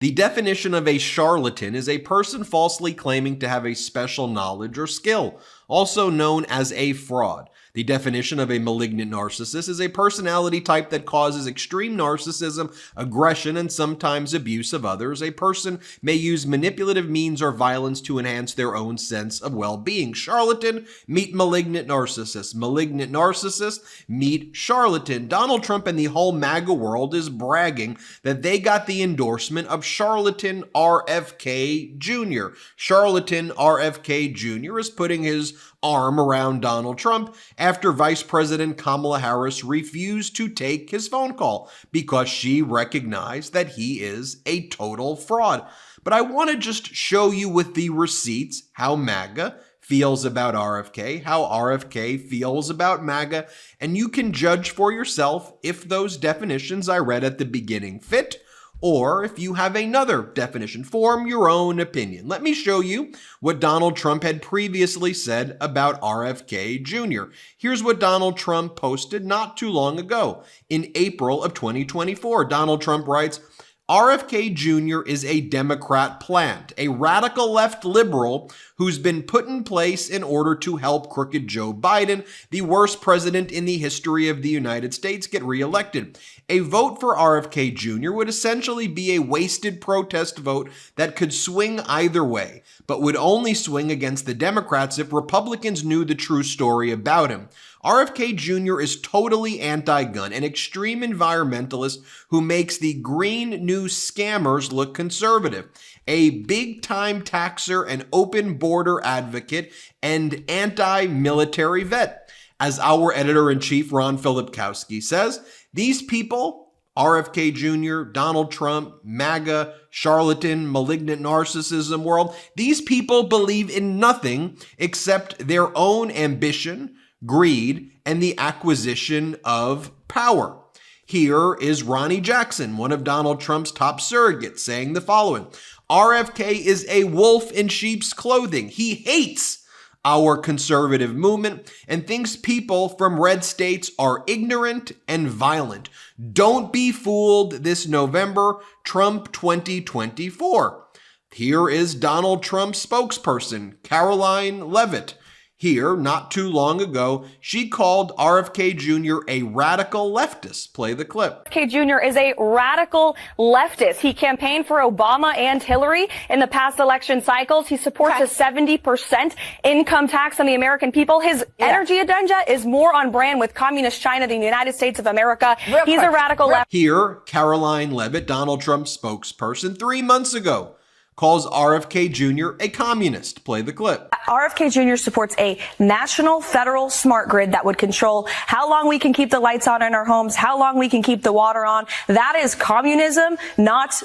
The definition of a charlatan is a person falsely claiming to have a special knowledge or skill, also known as a fraud. The definition of a malignant narcissist is a personality type that causes extreme narcissism, aggression, and sometimes abuse of others. A person may use manipulative means or violence to enhance their own sense of well-being. Charlatan, meet malignant narcissist. Malignant narcissist, meet charlatan. Donald Trump and the whole MAGA world is bragging that they got the endorsement of charlatan RFK Jr. Charlatan RFK Jr. is putting his arm around Donald Trump after Vice President Kamala Harris refused to take his phone call because she recognized that he is a total fraud. But I want to just show you with the receipts how MAGA feels about RFK, how RFK feels about MAGA, and you can judge for yourself if those definitions I read at the beginning fit, or if you have another definition. Form your own opinion. Let me show you what Donald Trump had previously said about RFK Jr. Here's what Donald Trump posted not too long ago. In April of 2024, Donald Trump writes, RFK Jr. is a Democrat plant, a radical left liberal who's been put in place in order to help crooked Joe Biden, the worst president in the history of the United States, get reelected. A vote for RFK Jr. would essentially be a wasted protest vote that could swing either way, but would only swing against the Democrats if Republicans knew the true story about him. RFK Jr. is totally anti-gun, an extreme environmentalist who makes the green new scammers look conservative, a big-time taxer, an open border advocate, and anti-military vet. As our editor-in-chief Ron Filipkowski says, these people, RFK Jr., Donald Trump, MAGA, charlatan, malignant narcissism world, these people believe in nothing except their own ambition, greed, and the acquisition of power. Here is Ronnie Jackson, one of Donald Trump's top surrogates, saying the following. RFK is a wolf in sheep's clothing. He hates our conservative movement and thinks people from red states are ignorant and violent. Don't be fooled this November, Trump 2024. Here is Donald Trump's spokesperson, Caroline Levitt. Here, not too long ago, she called RFK Jr. a radical leftist. Play the clip. RFK Jr. is a radical leftist. He campaigned for Obama and Hillary in the past election cycles. He supports a 70% income tax on the American people. His energy agenda is more on brand with communist China than the United States of America. He's a radical leftist. Here, Caroline Levitt, Donald Trump's spokesperson, 3 months ago, calls RFK Jr. a communist. Play the clip. RFK Jr. supports a national federal smart grid that would control how long we can keep the lights on in our homes, how long we can keep the water on. That is communism, not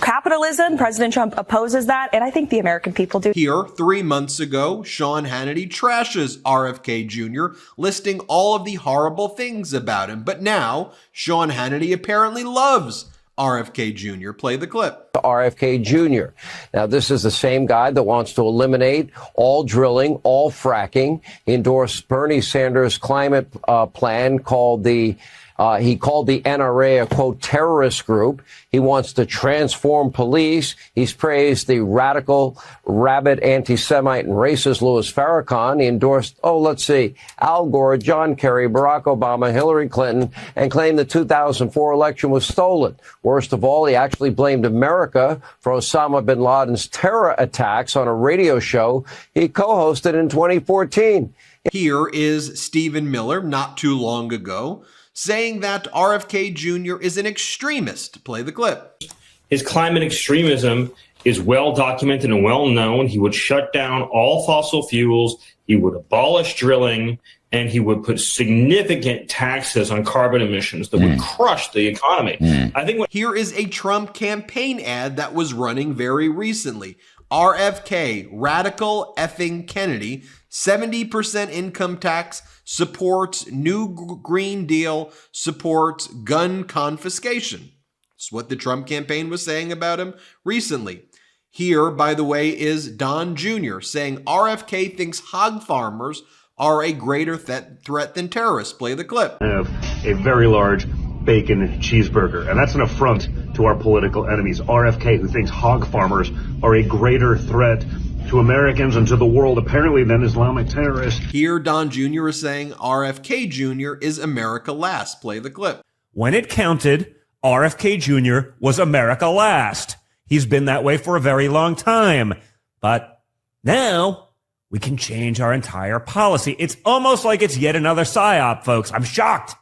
capitalism. President Trump opposes that, and I think the American people do. Here, 3 months ago, Sean Hannity trashes RFK Jr., listing all of the horrible things about him. But now, Sean Hannity apparently loves RFK Jr. Play the clip. RFK Jr. Now, this is the same guy that wants to eliminate all drilling, all fracking. He endorsed Bernie Sanders' climate plan called he called the NRA a, quote, terrorist group. He wants to transform police. He's praised the radical, rabid, anti-Semite and racist Louis Farrakhan. He endorsed, Al Gore, John Kerry, Barack Obama, Hillary Clinton, and claimed the 2004 election was stolen. Worst of all, he actually blamed America for Osama bin Laden's terror attacks on a radio show he co-hosted in 2014. Here is Stephen Miller, not too long ago, saying that RFK Jr. is an extremist. Play the clip. His climate extremism is well documented and well known. He would shut down all fossil fuels. He would abolish drilling, and he would put significant taxes on carbon emissions that would crush the economy. I think here is a Trump campaign ad that was running very recently. RFK, radical effing Kennedy, 70% income tax, supports new Green Deal, supports gun confiscation. That's what the Trump campaign was saying about him recently. Here, by the way, is Don Jr. saying RFK thinks hog farmers are a greater threat than terrorists. Play the clip. I have a very large bacon cheeseburger. And that's an affront to our political enemies. RFK, who thinks hog farmers are a greater threat to Americans and to the world, apparently, than Islamic terrorists. Here, Don Jr. is saying RFK Jr. is America last. Play the clip. When it counted, RFK Jr. was America last. He's been that way for a very long time. But now we can change our entire policy. It's almost like it's yet another psyop, folks. I'm shocked.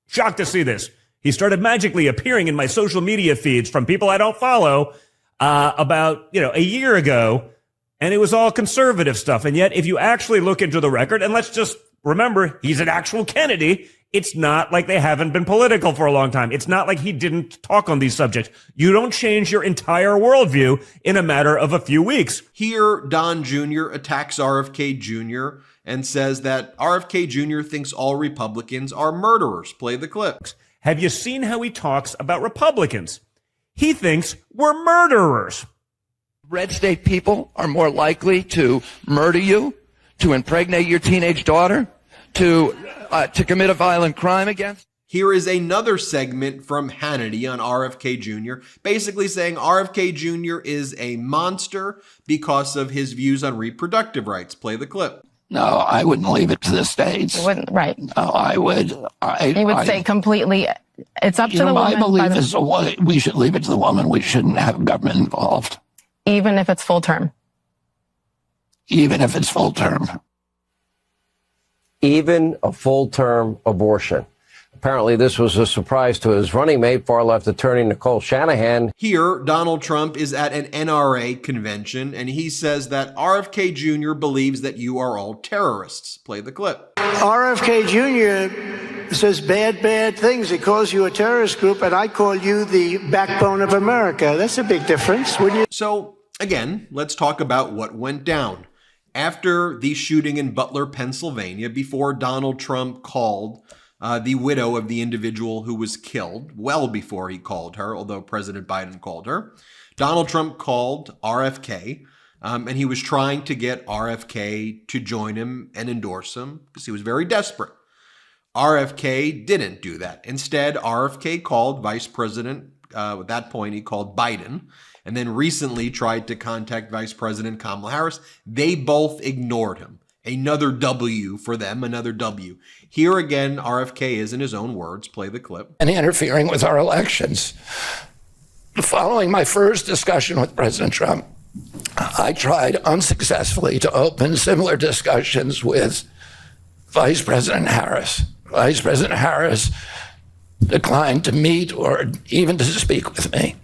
Shocked to see this. He started magically appearing in my social media feeds from people I don't follow about, a year ago. And it was all conservative stuff. And yet, if you actually look into the record, and let's just remember, he's an actual Kennedy. It's not like they haven't been political for a long time. It's not like he didn't talk on these subjects. You don't change your entire worldview in a matter of a few weeks. Here, Don Jr. attacks RFK Jr. and says that RFK Jr. thinks all Republicans are murderers. Play the clip. Have you seen how he talks about Republicans? He thinks we're murderers. Red state people are more likely to murder you, to impregnate your teenage daughter, to commit a violent crime against. Here is another segment from Hannity on RFK Jr., basically saying RFK Jr. is a monster because of his views on reproductive rights. Play the clip. No, I wouldn't leave it to the states. You wouldn't, right? No, I would. He would say completely, it's up to the woman. My belief is we should leave it to the woman. We shouldn't have government involved. Even if it's full term. Even if it's full term. Even a full-term abortion. Apparently, this was a surprise to his running mate, far-left attorney Nicole Shanahan. Here, Donald Trump is at an NRA convention, and he says that RFK Jr. believes that you are all terrorists. Play the clip. RFK Jr. says bad things. He calls you a terrorist group, and I call you the backbone of America. That's a big difference, wouldn't you? So, again, let's talk about what went down. After the shooting in Butler, Pennsylvania, before Donald Trump called the widow of the individual who was killed, well before he called her, although President Biden called her, Donald Trump called RFK, and he was trying to get RFK to join him and endorse him because he was very desperate. RFK didn't do that. Instead, RFK called Vice President, at that point he called Biden, and then recently tried to contact Vice President Kamala Harris. They both ignored him. Another W for them, another W. Here again, RFK is, in his own words, play the clip. And interfering with our elections. Following my first discussion with President Trump, I tried unsuccessfully to open similar discussions with Vice President Harris. Vice President Harris declined to meet or even to speak with me,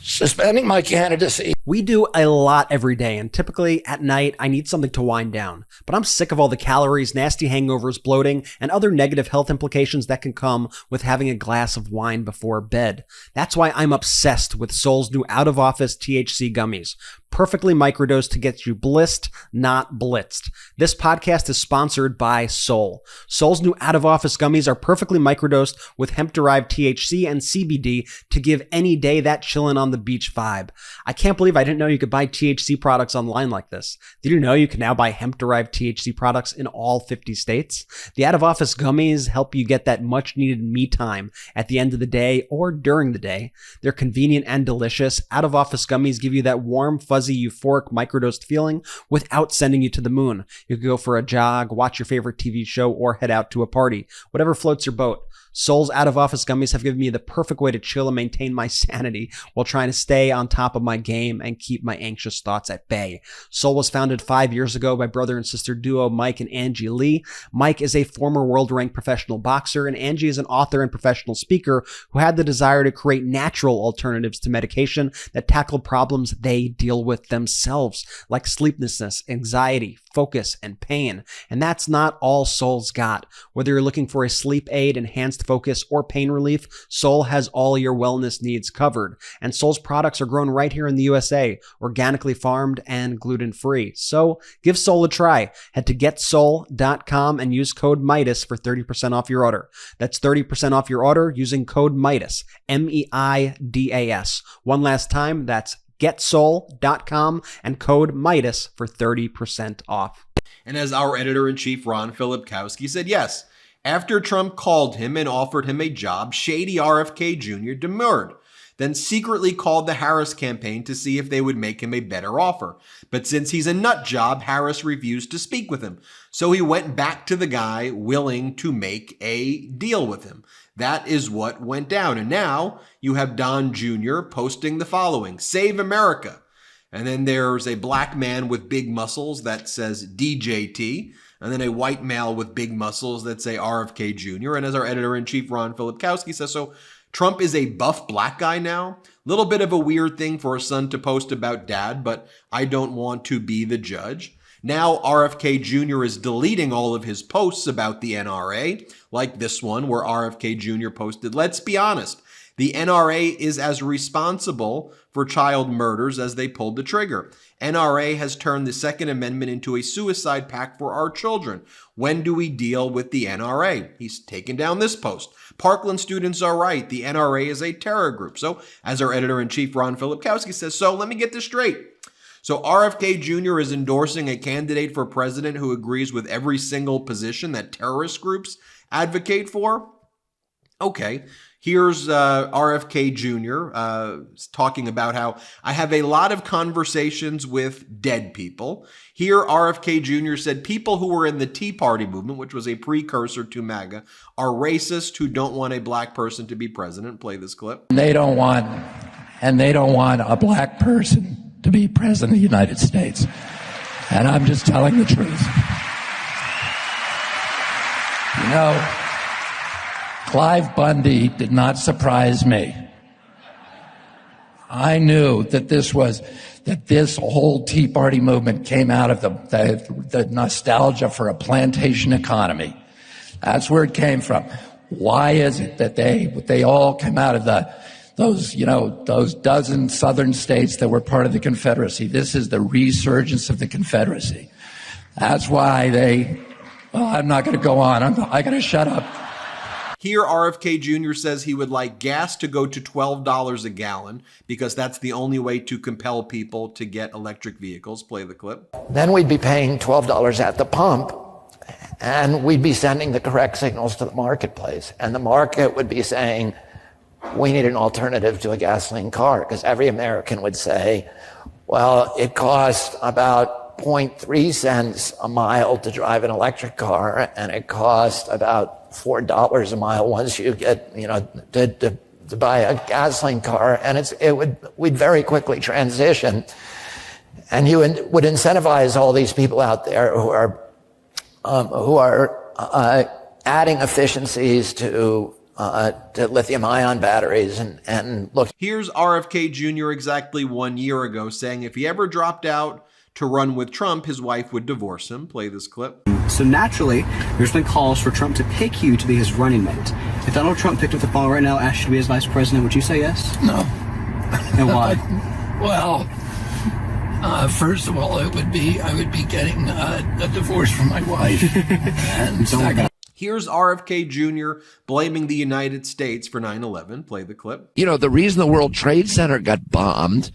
suspending my candidacy. We do a lot every day, and typically at night, I need something to wind down. But I'm sick of all the calories, nasty hangovers, bloating, and other negative health implications that can come with having a glass of wine before bed. That's why I'm obsessed with Sol's new out-of-office THC gummies. Perfectly microdosed to get you blissed, not blitzed. This podcast is sponsored by Sol. Sol's new out-of-office gummies are perfectly microdosed with hemp-derived THC and CBD to give any day that chillin' on the beach vibe. I can't believe I didn't know you could buy THC products online like this. Did you know you can now buy hemp-derived THC products in all 50 states? The out-of-office gummies help you get that much-needed me time at the end of the day or during the day. They're convenient and delicious. Out-of-office gummies give you that warm, fuzzy, euphoric microdosed feeling without sending you to the moon. You could go for a jog, watch your favorite TV show, or head out to a party. Whatever floats your boat. Sol's out-of-office gummies have given me the perfect way to chill and maintain my sanity while trying to stay on top of my game and keep my anxious thoughts at bay. Sol was founded 5 years ago by brother and sister duo Mike and Angie Lee. Mike is a former world-ranked professional boxer, and Angie is an author and professional speaker who had the desire to create natural alternatives to medication that tackle problems they deal with themselves, like sleeplessness, anxiety, focus, and pain. And that's not all Sol's got. Whether you're looking for a sleep aid, enhanced focus, or pain relief, Sol has all your wellness needs covered. And Sol's products are grown right here in the USA, organically farmed and gluten-free. So give Sol a try. Head to getsol.com and use code MIDAS for 30% off your order. That's 30% off your order using code MIDAS, MEIDAS. One last time, that's getsol.com and code MIDAS for 30% off. And as our editor-in-chief Ron Filipkowski said, yes, After Trump called him and offered him a job, shady RFK Jr. demurred, then secretly called the Harris campaign to see if they would make him a better offer. But since he's a nut job, Harris refused to speak with him. So he went back to the guy willing to make a deal with him. That is what went down. And now you have Don Jr. posting the following: "Save America." And then there's a black man with big muscles that says DJT. And then a white male with big muscles that say RFK Jr. And as our editor-in-chief, Ron Filipkowski, says, so Trump is a buff black guy now. Little bit of a weird thing for a son to post about dad, but I don't want to be the judge. Now RFK Jr. is deleting all of his posts about the NRA, like this one where RFK Jr. posted, "Let's be honest, the NRA is as responsible for child murders as they pulled the trigger. NRA has turned the Second Amendment into a suicide pact for our children. When do we deal with the NRA?" He's taken down this post. "Parkland students are right. The NRA is a terror group." So, as our editor-in-chief, Ron Filipkowski, says, so let me get this straight. So RFK Jr. is endorsing a candidate for president who agrees with every single position that terrorist groups advocate for? Okay. Here's RFK Jr. Talking about how I have a lot of conversations with dead people. Here, RFK Jr. said people who were in the Tea Party movement, which was a precursor to MAGA, are racist who don't want a black person to be president. Play this clip. They don't want a black person to be president of the United States. And I'm just telling the truth. You know, Clive Bundy did not surprise me. I knew that this whole Tea Party movement came out of the nostalgia for a plantation economy. That's where it came from. Why is it that they all came out of those dozen southern states that were part of the Confederacy? This is the resurgence of the Confederacy. That's why I'm not going to go on. I got to shut up. Here, RFK Jr. says he would like gas to go to $12 a gallon because that's the only way to compel people to get electric vehicles. Play the clip. Then we'd be paying $12 at the pump, and we'd be sending the correct signals to the marketplace. And the market would be saying, we need an alternative to a gasoline car, because every American would say, well, it costs about 0.3 cents a mile to drive an electric car, and it costs about $4 a mile once you get, to buy a gasoline car, and we'd very quickly transition, and you would incentivize all these people out there who are adding efficiencies to lithium-ion batteries and look. Here's RFK Jr. exactly 1 year ago saying if he ever dropped out to run with Trump, his wife would divorce him. Play this clip. So naturally, there's been calls for Trump to pick you to be his running mate. If Donald Trump picked up the phone right now, asked you to be his vice president, would you say yes? No. And why? Well, first of all, I would be getting a divorce from my wife. And second, here's RFK Jr. blaming the United States for 9/11. Play the clip. the reason the World Trade Center got bombed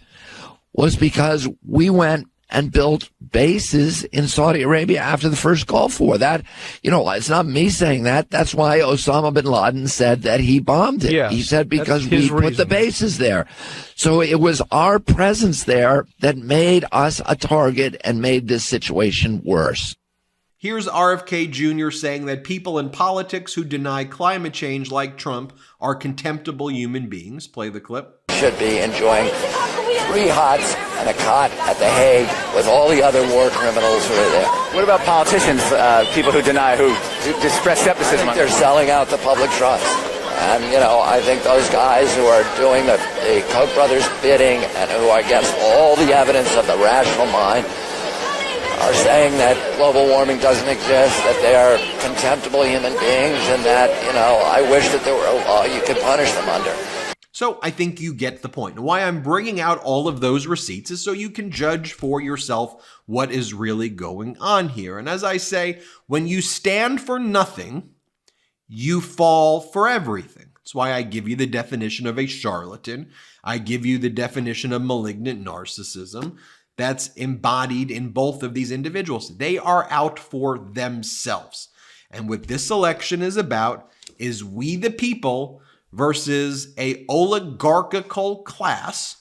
was because we went and built bases in Saudi Arabia after the first Gulf War. That, it's not me saying that. That's why Osama bin Laden said that he bombed it. Yeah, he said because we put the bases there. So it was our presence there that made us a target and made this situation worse. Here's RFK Jr. saying that people in politics who deny climate change like Trump are contemptible human beings. Play the clip. Should be enjoying 3 hots and a cot at The Hague with all the other war criminals who are there. What about politicians, people who deny, who express skepticism? They're selling out the public trust. And, I think those guys who are doing the Koch brothers bidding and who are against all the evidence of the rational mind are saying that global warming doesn't exist, that they are contemptible human beings, and that, I wish that there were a law you could punish them under. So I think you get the point. And why I'm bringing out all of those receipts is so you can judge for yourself what is really going on here. And as I say, when you stand for nothing, you fall for everything. That's why I give you the definition of a charlatan. I give you the definition of malignant narcissism that's embodied in both of these individuals. They are out for themselves. And what this election is about is we the people versus a oligarchical class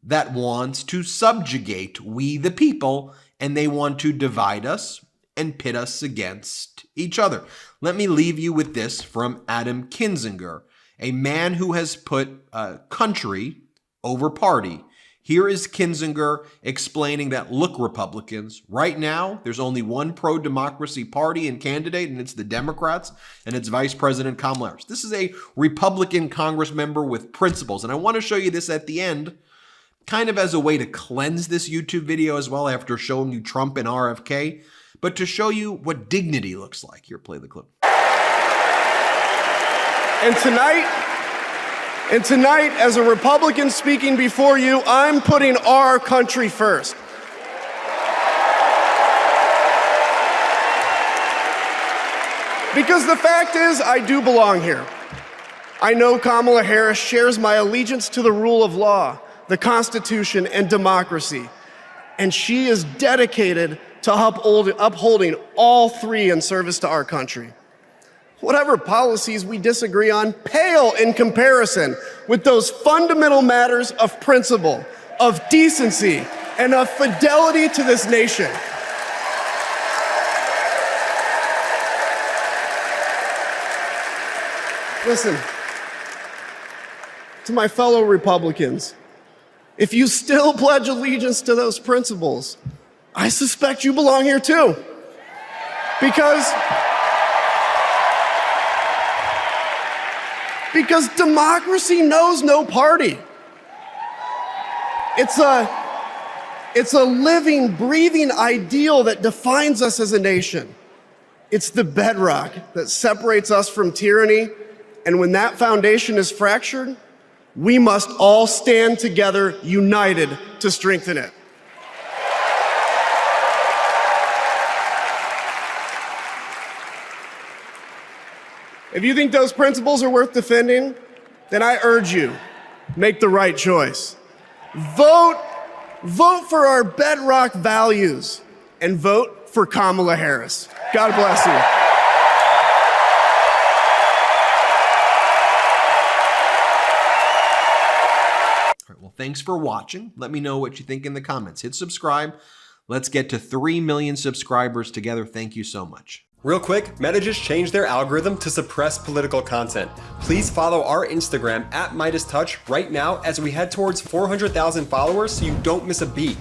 that wants to subjugate we the people, and they want to divide us and pit us against each other. Let me leave you with this from Adam Kinzinger, a man who has put country over party. Here is Kinzinger explaining that, look, Republicans, right now, there's only one pro-democracy party and candidate, and it's the Democrats, and it's Vice President Kamala Harris. This is a Republican Congress member with principles, and I want to show you this at the end, kind of as a way to cleanse this YouTube video as well after showing you Trump and RFK, but to show you what dignity looks like. Here, play the clip. And tonight, as a Republican speaking before you, I'm putting our country first. Because the fact is, I do belong here. I know Kamala Harris shares my allegiance to the rule of law, the Constitution, and democracy. And she is dedicated to upholding all three in service to our country. Whatever policies we disagree on pale in comparison with those fundamental matters of principle, of decency, and of fidelity to this nation. Listen, to my fellow Republicans, if you still pledge allegiance to those principles, I suspect you belong here too. Because democracy knows no party. It's a living, breathing ideal that defines us as a nation. It's the bedrock that separates us from tyranny, and when that foundation is fractured, we must all stand together, united, to strengthen it. If you think those principles are worth defending, then I urge you, make the right choice. Vote for our bedrock values and vote for Kamala Harris. God bless you. All right, well, thanks for watching. Let me know what you think in the comments. Hit subscribe. Let's get to 3 million subscribers together. Thank you so much. Real quick, Meta just changed their algorithm to suppress political content. Please follow our Instagram @MeidasTouch right now as we head towards 400,000 followers so you don't miss a beat.